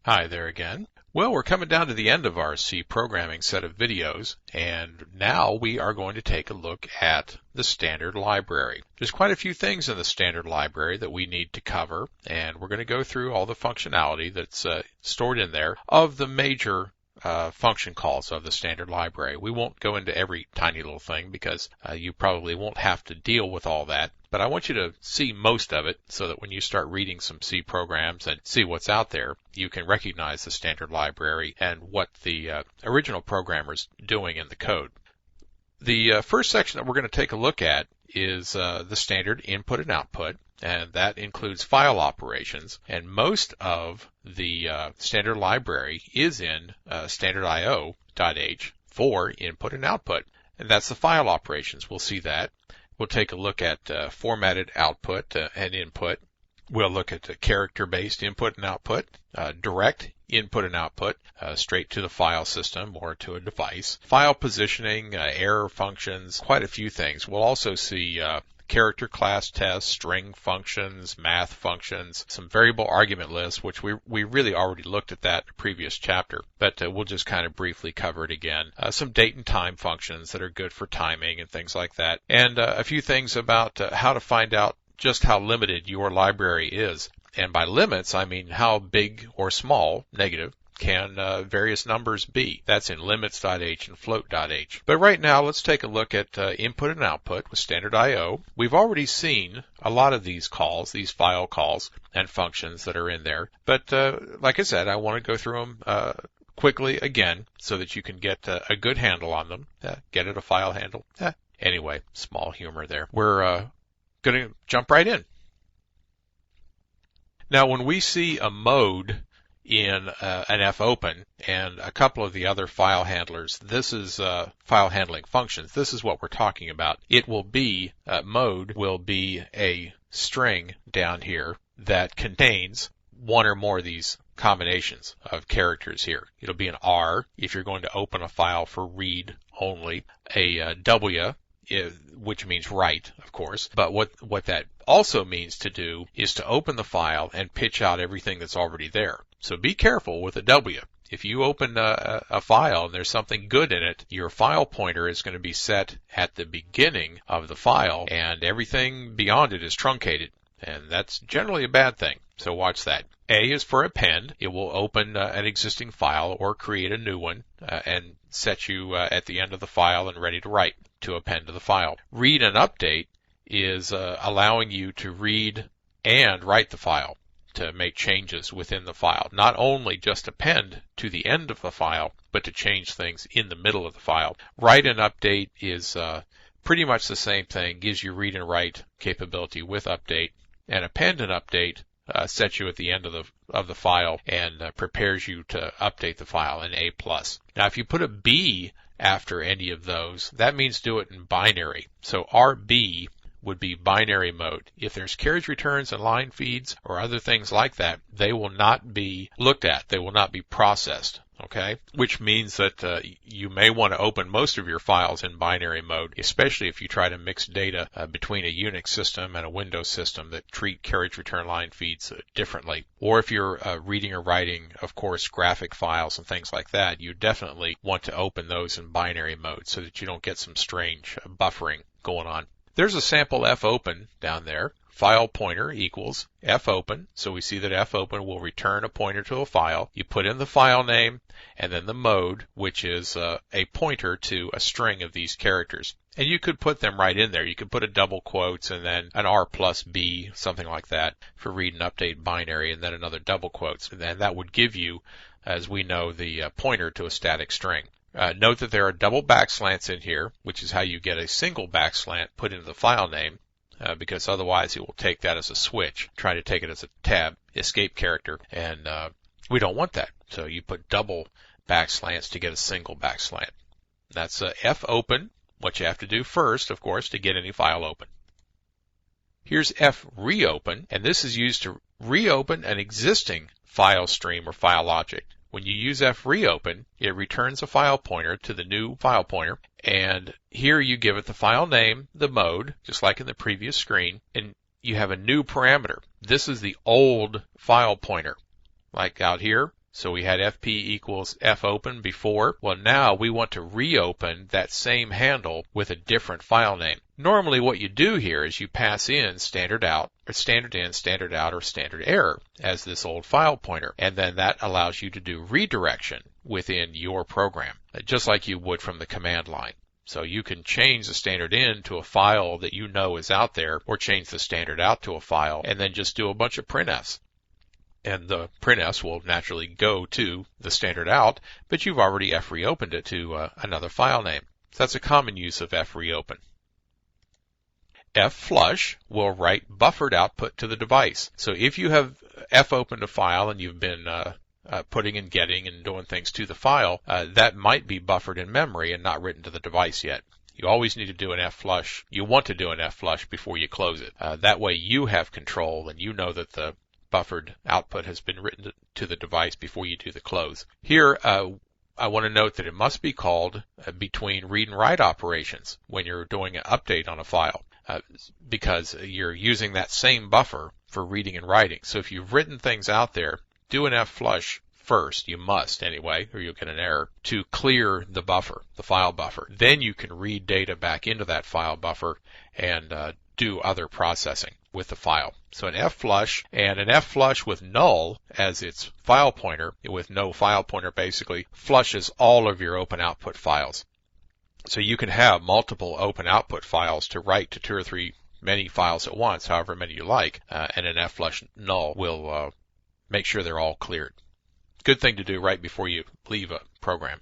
Hi there again. Well, we're coming down to the end of our C programming set of videos, and now we are going to take a look at the standard library. There's quite a few things in the standard library that we need to cover, and we're going to go through all the functionality that's stored in there of the major function calls of the standard library. We won't go into every tiny little thing because you probably won't have to deal with all that. But I want you to see most of it so that when you start reading some C programs and see what's out there, you can recognize the standard library and what the original programmer's doing in the code. The first section that we're going to take a look at is the standard input and output, and that includes file operations. And most of the standard library is in standard.io.h for input and output, and that's the file operations. We'll see that. We'll take a look at formatted output and input. We'll look at the character-based input and output, direct input and output, straight to the file system or to a device, file positioning, error functions, quite a few things. We'll also see character class tests, string functions, math functions, some variable argument lists, which we really already looked at that in a previous chapter, but we'll just kind of briefly cover it again. Some date and time functions that are good for timing and things like that, and a few things about how to find out just how limited your library is. And by limits, I mean how big or small, negative, can various numbers be. That's in limits.h and float.h. But right now, let's take a look at input and output with standard I.O. We've already seen a lot of these calls, these file calls and functions that are in there. But like I said, I want to go through them quickly again so that you can get a good handle on them. Get it, a file handle? Anyway, small humor there. We're going to jump right in. Now, when we see a mode in an fopen and a couple of the other file handlers, this is file handling functions. This is what we're talking about. It will be, mode will be a string down here that contains one or more of these combinations of characters here. It'll be an R if you're going to open a file for read only, a W, which means write, of course. But what that also means to do is to open the file and pitch out everything that's already there. So be careful with a W. If you open a file and there's something good in it, your file pointer is going to be set at the beginning of the file, and everything beyond it is truncated. And that's generally a bad thing. So watch that. A is for append. It will open an existing file or create a new one and set you at the end of the file and ready to write to append to the file. Read and update is allowing you to read and write the file, to make changes within the file. Not only just append to the end of the file, but to change things in the middle of the file. Write and update is pretty much the same thing, gives you read and write capability with update. And append and update sets you at the end of the file and prepares you to update the file in A+. Now, if you put a B after any of those, that means do it in binary. So RB would be binary mode. If there's carriage returns and line feeds or other things like that, they will not be looked at. They will not be processed. Okay? Which means that you may want to open most of your files in binary mode, especially if you try to mix data between a Unix system and a Windows system that treat carriage return line feeds differently. Or if you're reading or writing, of course, graphic files and things like that, you definitely want to open those in binary mode so that you don't get some strange buffering going on. There's a sample fopen down there. File pointer equals fopen. So we see that fopen will return a pointer to a file. You put in the file name and then the mode, which is a pointer to a string of these characters. And you could put them right in there. You could put a double quotes and then an R plus B, something like that, for read and update binary, and then another double quotes. And then that would give you, as we know, the pointer to a static string. Note that there are double backslants in here, which is how you get a single backslant put into the file name, because otherwise it will take that as a switch, try to take it as a tab, escape character, and we don't want that. So you put double backslants to get a single backslant. That's fopen, what you have to do first, of course, to get any file open. Here's freopen, and this is used to reopen an existing file stream or file object. When you use freopen, it returns a file pointer to the new file pointer, and here you give it the file name, the mode, just like in the previous screen, and you have a new parameter. This is the old file pointer, like out here, So we had FP equals fopen before. Well, now we want to reopen that same handle with a different file name. Normally what you do here is you pass in standard out, or standard in, standard out, or standard error as this old file pointer. And then that allows you to do redirection within your program, just like you would from the command line. So you can change the standard in to a file that you know is out there, or change the standard out to a file, and then just do a bunch of printfs. And the printfs will naturally go to the standard out, but you've already freopened it to another file name. So that's a common use of freopen. Flush will write buffered output to the device. So if you have fopened a file and you've been putting and getting and doing things to the file, that might be buffered in memory and not written to the device yet. You always need to do an flush. You want to do an flush before you close it. That way you have control and you know that the buffered output has been written to the device before you do the close. Here, I want to note that it must be called between read and write operations when you're doing an update on a file, because you're using that same buffer for reading and writing. So if you've written things out there, do an flush first. You must anyway, or you'll get an error, to clear the buffer, the file buffer. Then you can read data back into that file buffer and do other processing with the file. So an flush, and an flush with null as its file pointer, with no file pointer basically, flushes all of your open output files. So you can have multiple open output files to write to 2 or 3 many files at once, however many you like, and an flush null will make sure they're all cleared. Good thing to do right before you leave a program.